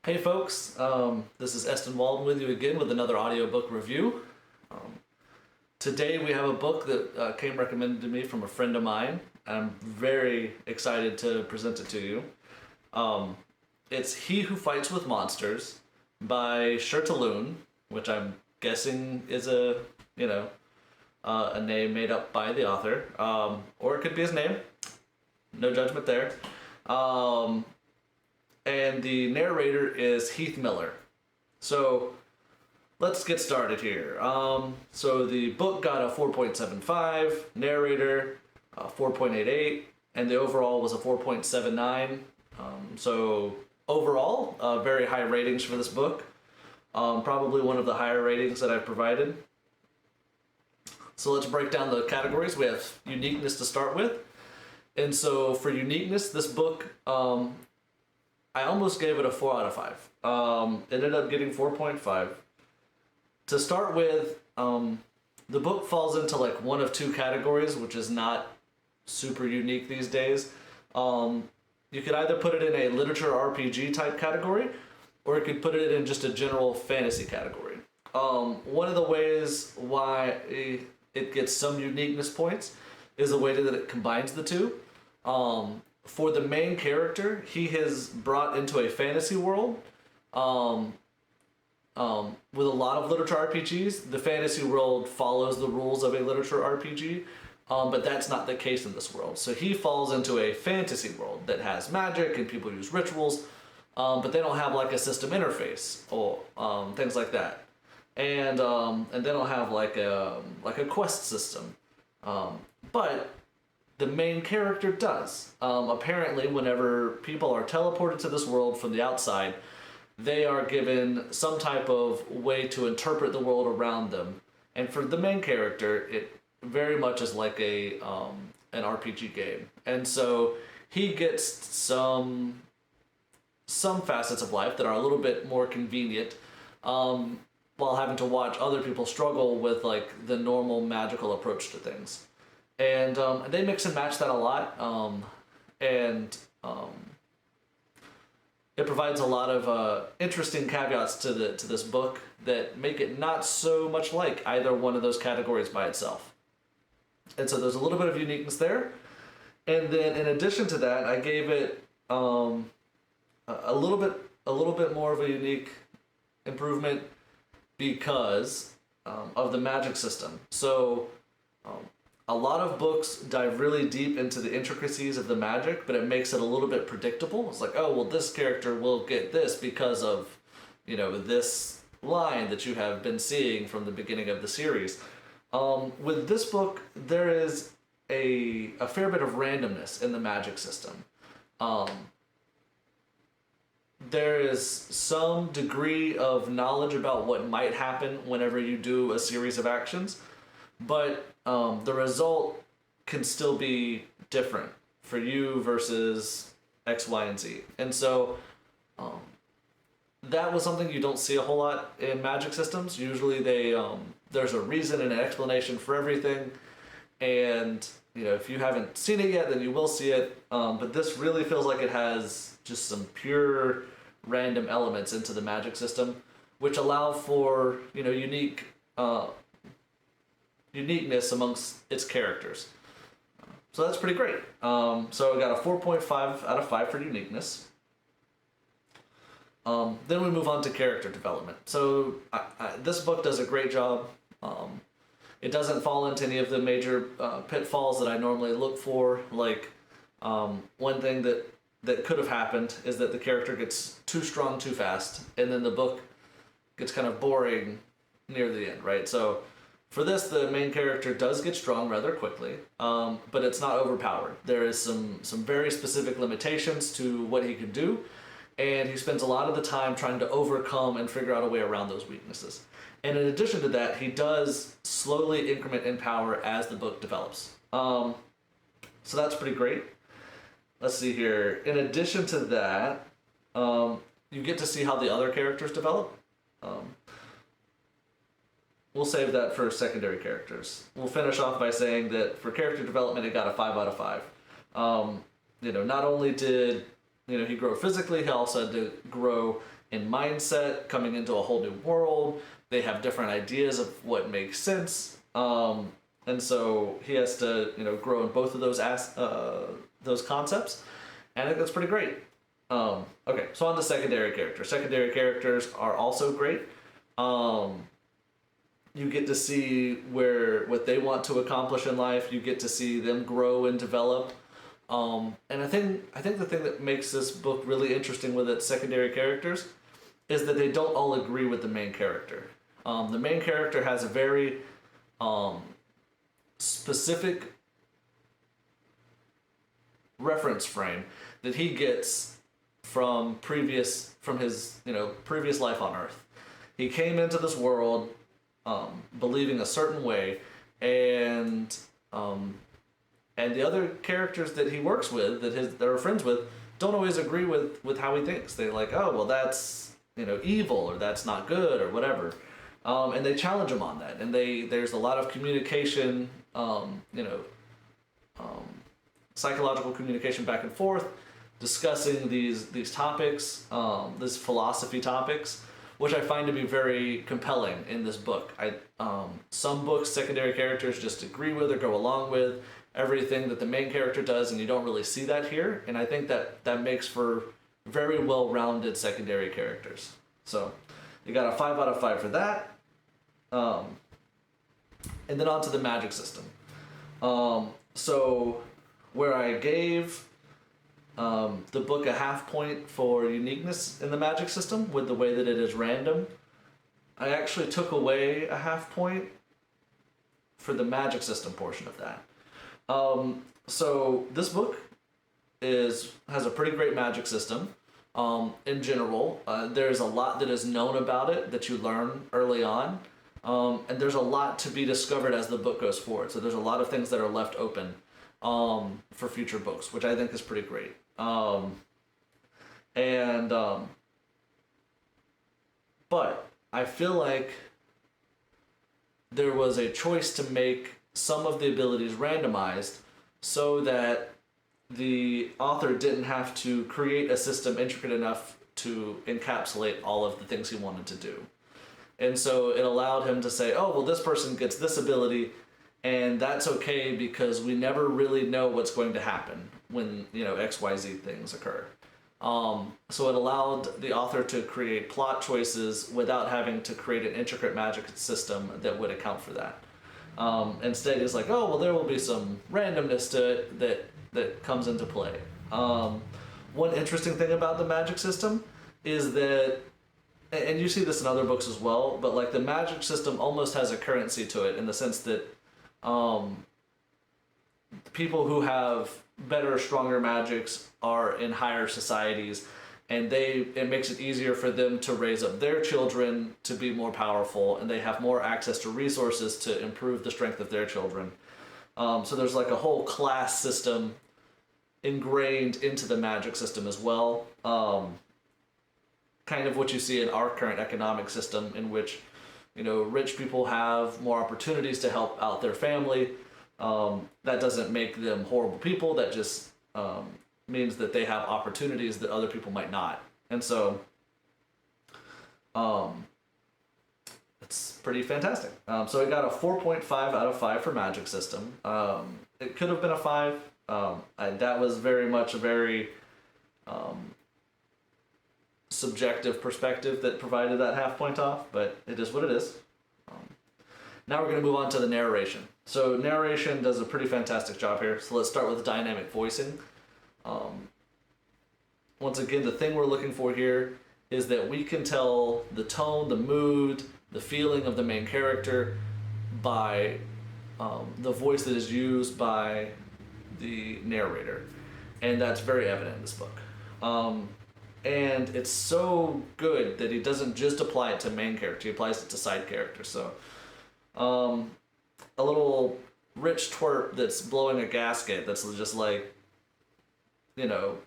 Hey folks, this is Eston Walden with you again with another audiobook review. Um, Today we have a book that came recommended to me from a friend of mine. I'm very excited to present it to you. Um, it's He Who Fights with Monsters by Shirtaloon, which I'm guessing is a name made up by the author, or it could be his name. No judgment there. Um, and the narrator is Heath Miller. So let's get started here. So the book got a 4.75, narrator 4.88, and the overall was a 4.79. So overall, very high ratings for this book. Probably one of the higher ratings that I've provided. So let's break down the categories. We have uniqueness to start with. And so for uniqueness, this book, I almost gave it a 4 out of 5. It ended up getting 4.5. To start with, the book falls into like one of two categories, which is not super unique these days. You could either put it in a literature RPG type category, or you could put it in just a general fantasy category. One of the ways why it gets some uniqueness points is the way that it combines the two. For the main character, he has brought into a fantasy world. With a lot of literature RPGs, the fantasy world follows the rules of a literature RPG, but that's not the case in this world. So he falls into a fantasy world that has magic and people use rituals, but they don't have like a system interface or things like that, and they don't have like a quest system, but the main character does. Apparently, whenever people are teleported to this world from the outside, they are given some type of way to interpret the world around them. And for the main character, it very much is like an RPG game. And so he gets some facets of life that are a little bit more convenient, while having to watch other people struggle with like the normal magical approach to things. And they mix and match that a lot, and it provides a lot of interesting caveats to this book that make it not so much like either one of those categories by itself. And so there's a little bit of uniqueness there. And then in addition to that, I gave it a little bit more of a unique improvement because of the magic system. So a lot of books dive really deep into the intricacies of the magic, but it makes it a little bit predictable. It's like, oh, well, this character will get this because of, this line that you have been seeing from the beginning of the series. With this book, there is a fair bit of randomness in the magic system. There is some degree of knowledge about what might happen whenever you do a series of actions, but the result can still be different for you versus X, Y, and Z. And so that was something you don't see a whole lot in magic systems. Usually there's a reason and an explanation for everything. And if you haven't seen it yet, then you will see it. But this really feels like it has just some pure random elements into the magic system, which allow for uniqueness amongst its characters. So that's pretty great. So I got a 4.5 out of 5 for uniqueness. Then we move on to character development. So this book does a great job. It doesn't fall into any of the major pitfalls that I normally look for. Like one thing that could have happened is that the character gets too strong too fast, and then the book gets kind of boring near the end, right? So for this, the main character does get strong rather quickly, but it's not overpowered. There is some very specific limitations to what he can do, and he spends a lot of the time trying to overcome and figure out a way around those weaknesses. And in addition to that, he does slowly increment in power as the book develops. So that's pretty great. Let's see here. In addition to that, you get to see how the other characters develop. We'll save that for secondary characters. We'll finish off by saying that for character development, it got a 5 out of 5. Not only did he grow physically, he also had to grow in mindset, coming into a whole new world. They have different ideas of what makes sense, and so he has to grow in both of those concepts, and I think that's pretty great. Okay, so on to secondary characters. Secondary characters are also great. You get to see what they want to accomplish in life. You get to see them grow and develop. And I think the thing that makes this book really interesting with its secondary characters is that they don't all agree with the main character. The main character has a very specific reference frame that he gets from his previous life on Earth. He came into this world believing a certain way, and the other characters that he works with, that are friends with, don't always agree with how he thinks. They're like, oh well, that's evil, or that's not good, or whatever, and they challenge him on that. And there's a lot of communication, psychological communication back and forth, discussing these topics, these philosophy topics, which I find to be very compelling in this book. Some books, secondary characters just agree with or go along with everything that the main character does, and you don't really see that here. And I think that makes for very well-rounded secondary characters. So you got a 5 out of 5 for that. And then on to the magic system. So where I gave the book a half point for uniqueness in the magic system with the way that it is random, I actually took away a half point for the magic system portion of that. So this book has a pretty great magic system. In general, there's a lot that is known about it that you learn early on, and there's a lot to be discovered as the book goes forward. So there's a lot of things that are left open for future books, which I think is pretty great. But I feel like there was a choice to make some of the abilities randomized so that the author didn't have to create a system intricate enough to encapsulate all of the things he wanted to do. And so it allowed him to say, oh, well, this person gets this ability, and that's okay because we never really know what's going to happen when, XYZ things occur. So it allowed the author to create plot choices without having to create an intricate magic system that would account for that. Instead, he's like, oh, well, there will be some randomness to it that comes into play. One interesting thing about the magic system is that, and you see this in other books as well, but like the magic system almost has a currency to it in the sense that people who have better, stronger magics are in higher societies, and it makes it easier for them to raise up their children to be more powerful, and they have more access to resources to improve the strength of their children. So there's like a whole class system ingrained into the magic system as well. Kind of what you see in our current economic system, in which, rich people have more opportunities to help out their family. That doesn't make them horrible people. That just means that they have opportunities that other people might not. And so it's pretty fantastic. So it got a 4.5 out of 5 for magic system. It could have been a 5. That was very much a very subjective perspective that provided that half point off, but it is what it is. Now we're going to move on to the narration. So narration does a pretty fantastic job here. So let's start with dynamic voicing. Once again, the thing we're looking for here is that we can tell the tone, the mood, the feeling of the main character by the voice that is used by the narrator. And that's very evident in this book. And it's so good that he doesn't just apply it to main character, he applies it to side characters. So a little rich twerp that's blowing a gasket that's just like,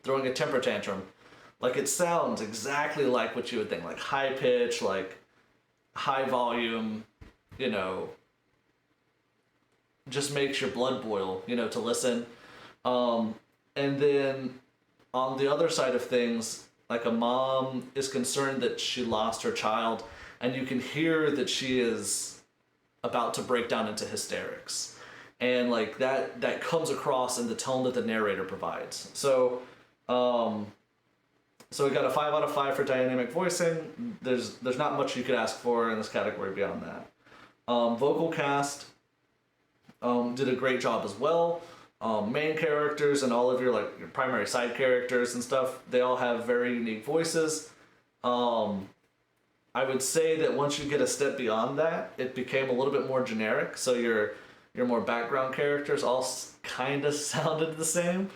throwing a temper tantrum. Like, it sounds exactly like what you would think, like high pitch, like high volume, just makes your blood boil, to listen. And then on the other side of things, Like a mom is concerned that she lost her child, and you can hear that she is about to break down into hysterics. And like that comes across in the tone that the narrator provides. So so we got a 5 out of 5 for dynamic voicing. There's not much you could ask for in this category beyond that. Vocal cast did a great job as well. Main characters and all of your primary side characters and stuff, they all have very unique voices. I would say that once you get a step beyond that, it became a little bit more generic. So your more background characters all kind of sounded the same.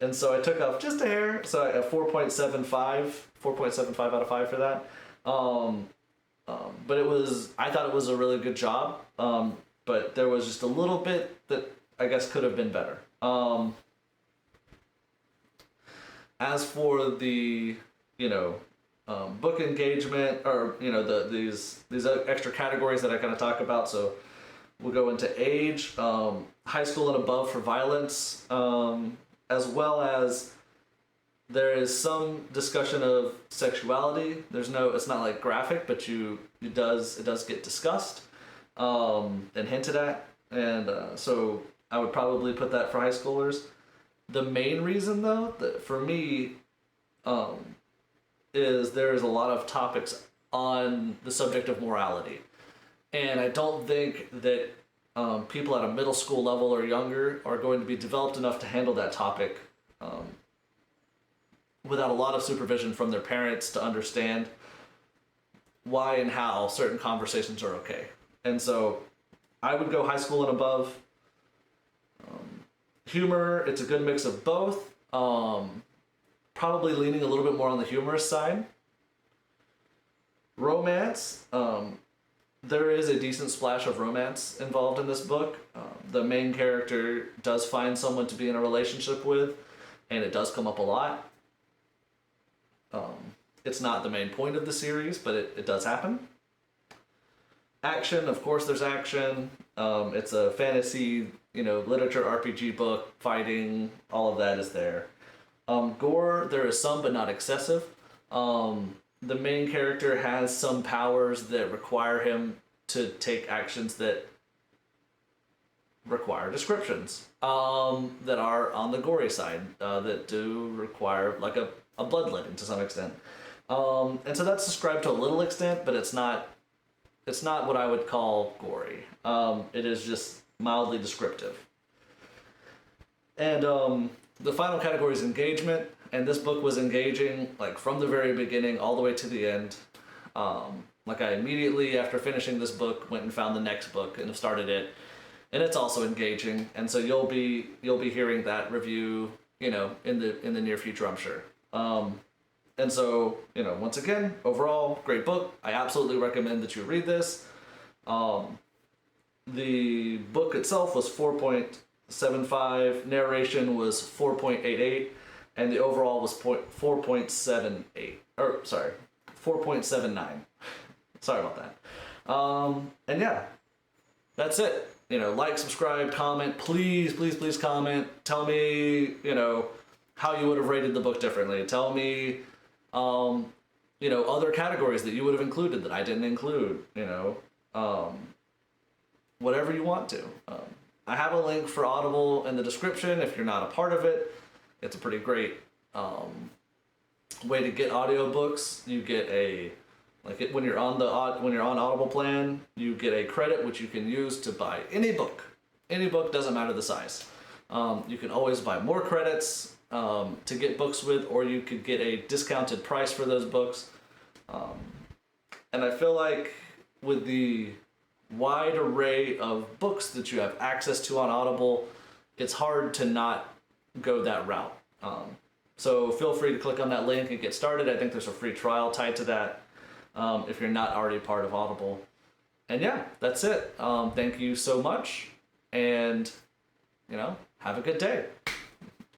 And so I took off just a hair, so a 4.75 out of 5 for that. But I thought it was a really good job. But there was just a little bit that I guess could have been better. As for the, book engagement, or these extra categories that I kind of talk about, so we'll go into age, high school and above for violence, as well as there is some discussion of sexuality. It's not like graphic, but it does get discussed and hinted at, and so I would probably put that for high schoolers. The main reason, though, that for me, is there is a lot of topics on the subject of morality, and I don't think that people at a middle school level or younger are going to be developed enough to handle that topic without a lot of supervision from their parents to understand why and how certain conversations are okay. And so I would go high school and above. Humor, it's a good mix of both. Probably leaning a little bit more on the humorous side. Romance, there is a decent splash of romance involved in this book. The main character does find someone to be in a relationship with, and it does come up a lot. It's not the main point of the series, but it does happen. Action, of course there's action. It's a fantasy, literature, RPG book, fighting, all of that is there. Gore, there is some, but not excessive. The main character has some powers that require him to take actions that require descriptions, that are on the gory side, that do require like a bloodletting to some extent. And so that's described to a little extent, but it's not what I would call gory. It is just mildly descriptive. And the final category is engagement, and this book was engaging like from the very beginning all the way to the end. Like I immediately after finishing this book went and found the next book and started it, and it's also engaging. And so you'll be hearing that review, in the near future, I'm sure. And so, once again, overall, great book. I absolutely recommend that you read this. The book itself was 4.75, narration was 4.88, and the overall was 4.78. 4.79. Sorry about that. And yeah, that's it. Like, subscribe, comment. Please, please, please comment. Tell me, how you would have rated the book differently. Tell me, other categories that you would have included that I didn't include, whatever you want to. I have a link for Audible in the description if you're not a part of it. It's a pretty great way to get audiobooks. You get when you're on Audible plan, you get a credit which you can use to buy any book. Any book, doesn't matter the size. You can always buy more credits to get books with, or you could get a discounted price for those books. And I feel like with the wide array of books that you have access to on Audible, it's hard to not go that route. So feel free to click on that link and get started. I think there's a free trial tied to that if you're not already part of Audible. And yeah, that's it. Thank you so much, and have a good day.